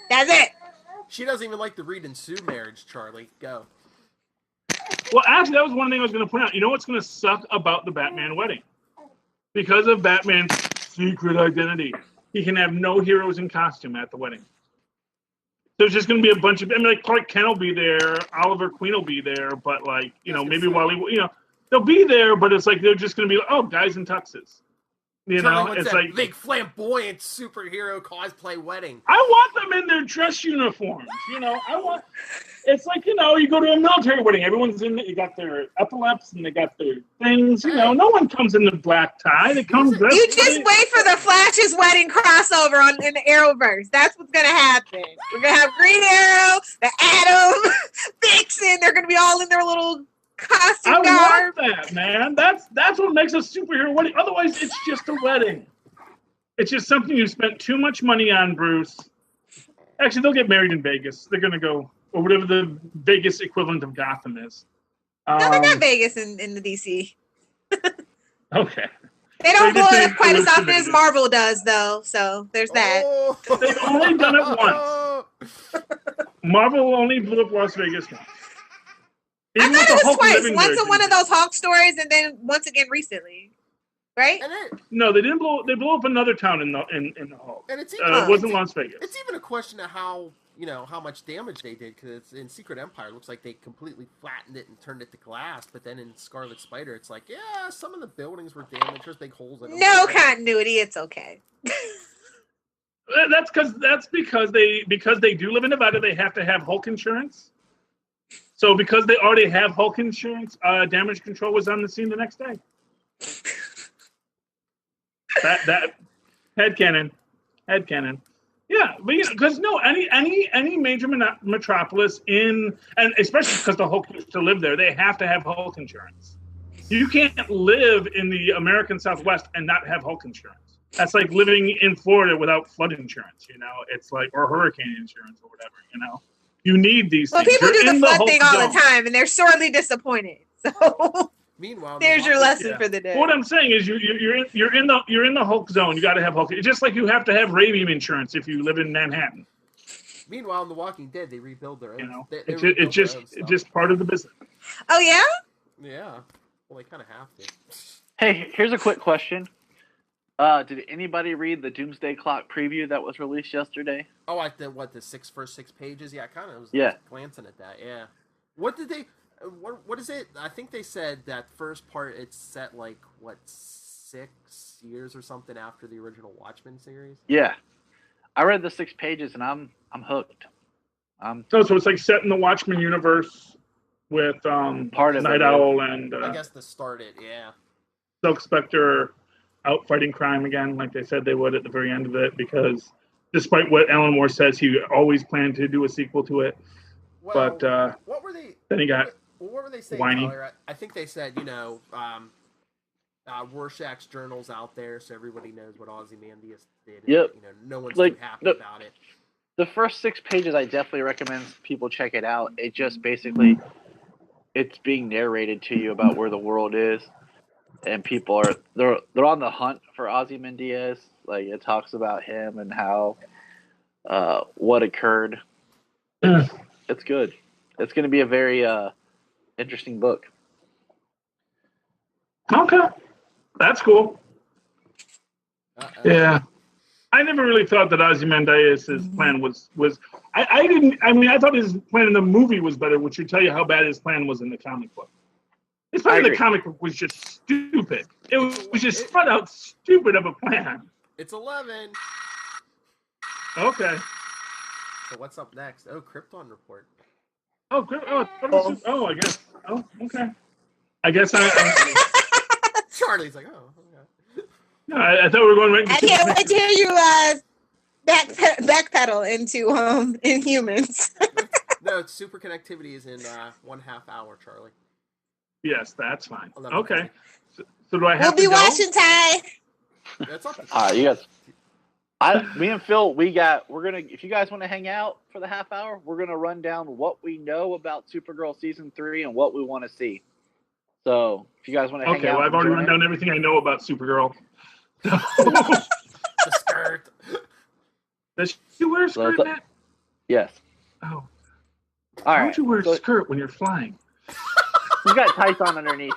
That's it. She doesn't even like the Reed and Sue marriage, Charlie. Go. Well, actually, that was one thing I was going to point out. You know what's going to suck about the Batman wedding? Because of Batman's secret identity, he can have no heroes in costume at the wedding. There's just going to be a bunch of, Clark Kent will be there, Oliver Queen will be there, but maybe Wally, they'll be there, but it's they're just going to be guys in tuxes. Charlie, It's that big flamboyant superhero cosplay wedding. I want them in their dress uniforms. It's you go to a military wedding. Everyone's you got their epaulets and they got their things. No one comes in the black tie. They come dressed. You just wait for the Flash's wedding crossover in the Arrowverse. That's what's gonna happen. We're gonna have Green Arrow, the Atom, Vixen. They're gonna be all in their little costume garb. I want that, man. That's what makes a superhero wedding. Otherwise, it's just a wedding. It's just something you spent too much money on, Bruce. Actually, they'll get married in Vegas. They're gonna go, or whatever the Vegas equivalent of Gotham is. No, they got Vegas in the DC. Okay. They don't They blow just it up quite as often hallucinated. as Marvel does, though. So there's that. They've only done it once. Marvel only blew up Las Vegas once. I Even with thought the it was Hulk twice. living Once there, in one of those Hulk stories, and then once again recently. Right? No, they didn't blow. They blew up another town in the Hulk. And it's it wasn't Las Vegas. It's even a question of how much damage they did, because in Secret Empire, it looks like they completely flattened it and turned it to glass. But then in Scarlet Spider, it's some of the buildings were damaged. There's big holes in them. No continuity. It's okay. That's because they do live in Nevada. They have to have Hulk insurance. So because they already have Hulk insurance, damage control was on the scene the next day. that headcanon. Yeah, but because any major metropolis and especially because the Hulk used to live there, they have to have Hulk insurance. You can't live in the American Southwest and not have Hulk insurance. That's like living in Florida without flood insurance, It's like, or hurricane insurance or whatever, You need these things. People do the flood thing all zone. the time, and they're sorely disappointed. So meanwhile, there's your lesson for the day. What I'm saying is, you're in the Hulk zone. You got to have Hulk. It's just like you have to have radium insurance if you live in Manhattan. Meanwhile, in The Walking Dead, they rebuild their own. It's just part of the business. Oh yeah. Yeah. Well, they kind of have to. Hey, here's a quick question. Did anybody read the Doomsday Clock preview that was released yesterday? Oh, the first 6 pages? Yeah, I kind of was glancing at that. Yeah. What did they? What is it? I think they said that first part it's set like 6 years or something after the original Watchmen series. Yeah, I read the 6 pages and I'm hooked. So it's like set in the Watchmen universe with part of Night Owl and I guess to start it, yeah. Silk Spectre out fighting crime again, like they said they would at the very end of it, because despite what Alan Moore says, he always planned to do a sequel to it. Well, but what were they? Then he got what were they saying, whiny. Tyler? I think they said, Rorschach's journal's out there, so everybody knows what Ozymandias did. Yep. No one's too happy about it. The first 6 pages, I definitely recommend people check it out. It just basically, it's being narrated to you about where the world is, and people they're on the hunt for Ozymandias. Like, it talks about him and how what occurred. It's good. It's going to be a very interesting book. Okay, that's cool. Yeah, I never really thought that Ozymandias' plan was. I didn't. I mean, I thought his plan in the movie was better, which would tell you how bad his plan was in the comic book. His plan in the comic book was just stupid. It was just flat out stupid of a plan. It's 11. Okay. So what's up next? Oh, Krypton report. I guess. Oh, okay. I guess I Charlie's like, oh, okay. No, I thought we were going right. I can't wait to hear you backpedal into Inhumans. No, it's super connectivity is in 1/2 hour, Charlie. Yes, that's fine. 11:30. Okay. So do I have We'll be to go? watching Ty. That's up. All right, you guys. Me and Phil, we're gonna. If you guys want to hang out for the half hour, we're gonna run down what we know about Supergirl season 3 and what we want to see. So if you guys want to hang out, okay. Well, I've already run down everything I know about Supergirl. The skirt. Does she wear a skirt, Matt? Yes. Oh. All Why right. don't you wear a skirt when you're flying? You got tights on underneath.